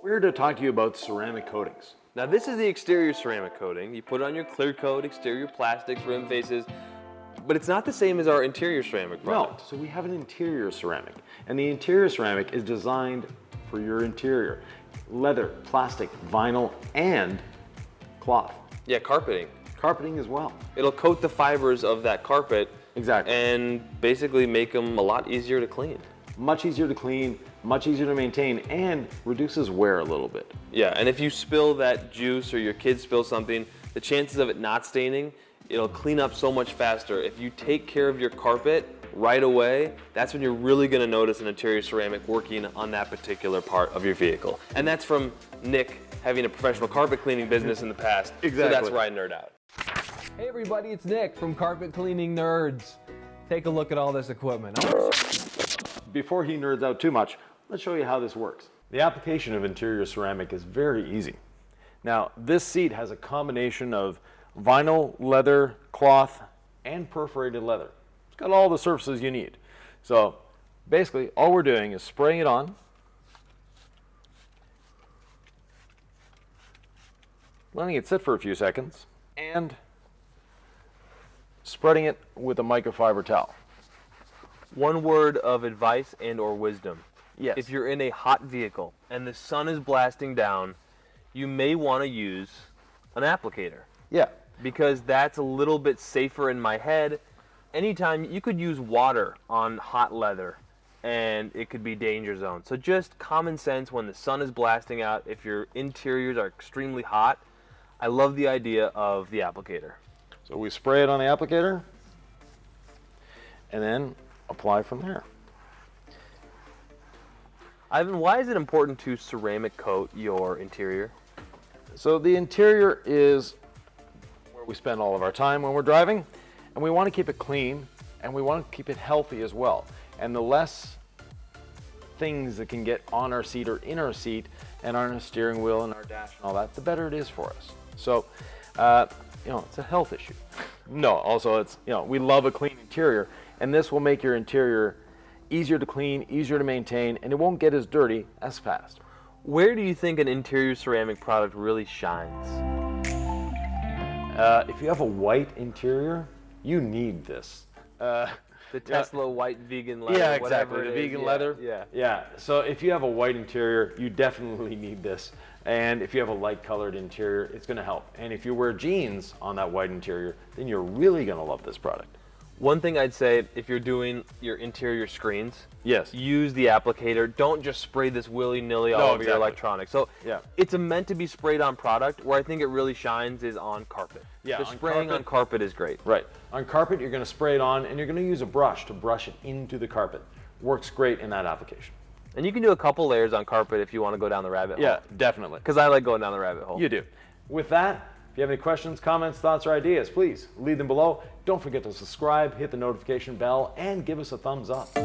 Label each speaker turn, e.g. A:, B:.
A: We're here to talk to you about ceramic coatings.
B: Now this is the exterior ceramic coating. You put it on your clear coat, exterior plastics, rim faces, but it's not the same as our interior ceramic product.
A: No, so we have an interior ceramic, and the interior ceramic is designed for your interior. Leather, plastic, vinyl, and cloth.
B: Yeah, carpeting.
A: Carpeting as well.
B: It'll coat the fibers of that carpet.
A: Exactly.
B: And basically make them a lot easier to clean.
A: Much easier to clean, much easier to maintain, and reduces wear a little bit.
B: Yeah, and if you spill that juice or your kids spill something, the chances of it not staining, it'll clean up so much faster. If you take care of your carpet right away, that's when you're really gonna notice an interior ceramic working on that particular part of your vehicle. And that's from Nick having a professional carpet cleaning business in the past.
A: Exactly.
B: So that's where I nerd out.
C: Hey everybody, it's Nick from Carpet Cleaning Nerds. Take a look at all this equipment.
A: Before he nerds out too much, let's show you how this works. The application of interior ceramic is very easy. Now, this seat has a combination of vinyl, leather, cloth, and perforated leather. It's got all the surfaces you need. So basically, all we're doing is spraying it on, letting it sit for a few seconds, and spreading it with a microfiber towel.
B: One word of advice and or wisdom.
A: Yes.
B: If you're in a hot vehicle and the sun is blasting down, you may want to use an applicator.
A: Yeah.
B: Because that's a little bit safer in my head. Anytime you could use water on hot leather and it could be danger zone. So just common sense when the sun is blasting out, if your interiors are extremely hot, I love the idea of the applicator.
A: So we spray it on the applicator and then apply from there.
B: Ivan, why is it important to ceramic coat your interior?
A: So the interior is where we spend all of our time when we're driving, and we want to keep it clean and we want to keep it healthy as well. And the less things that can get on our seat or in our seat and on our steering wheel and our dash and all that, the better it is for us. So, it's a health issue. No, also it's, we love a clean interior, and this will make your interior easier to clean, easier to maintain, and it won't get as dirty as fast.
B: Where do you think an interior ceramic product really shines?
A: If you have a white interior, you need this.
B: The Tesla white vegan leather.
A: Yeah, exactly.
B: Whatever
A: The
B: it
A: vegan
B: is.
A: leather.
B: Yeah.
A: So if you have a white interior, you definitely need this. And if you have a light colored interior, it's going to help. And if you wear jeans on that white interior, then you're really going to love this product.
B: One thing I'd say, if you're doing your interior screens,
A: Yes.
B: use the applicator. Don't just spray this willy-nilly all over your electronics. So
A: Yeah.
B: it's meant to be sprayed on product. Where I think it really shines is on carpet.
A: Yeah,
B: the
A: on
B: spraying on carpet is great.
A: Right. On carpet, you're going to spray it on, and you're going to use a brush to brush it into the carpet. Works great in that application.
B: And you can do a couple layers on carpet if you want to go down the rabbit hole.
A: Yeah, definitely.
B: Because I like going down the rabbit hole.
A: You do. With that, if you have any questions, comments, thoughts, or ideas, please leave them below. Don't forget to subscribe, hit the notification bell, and give us a thumbs up.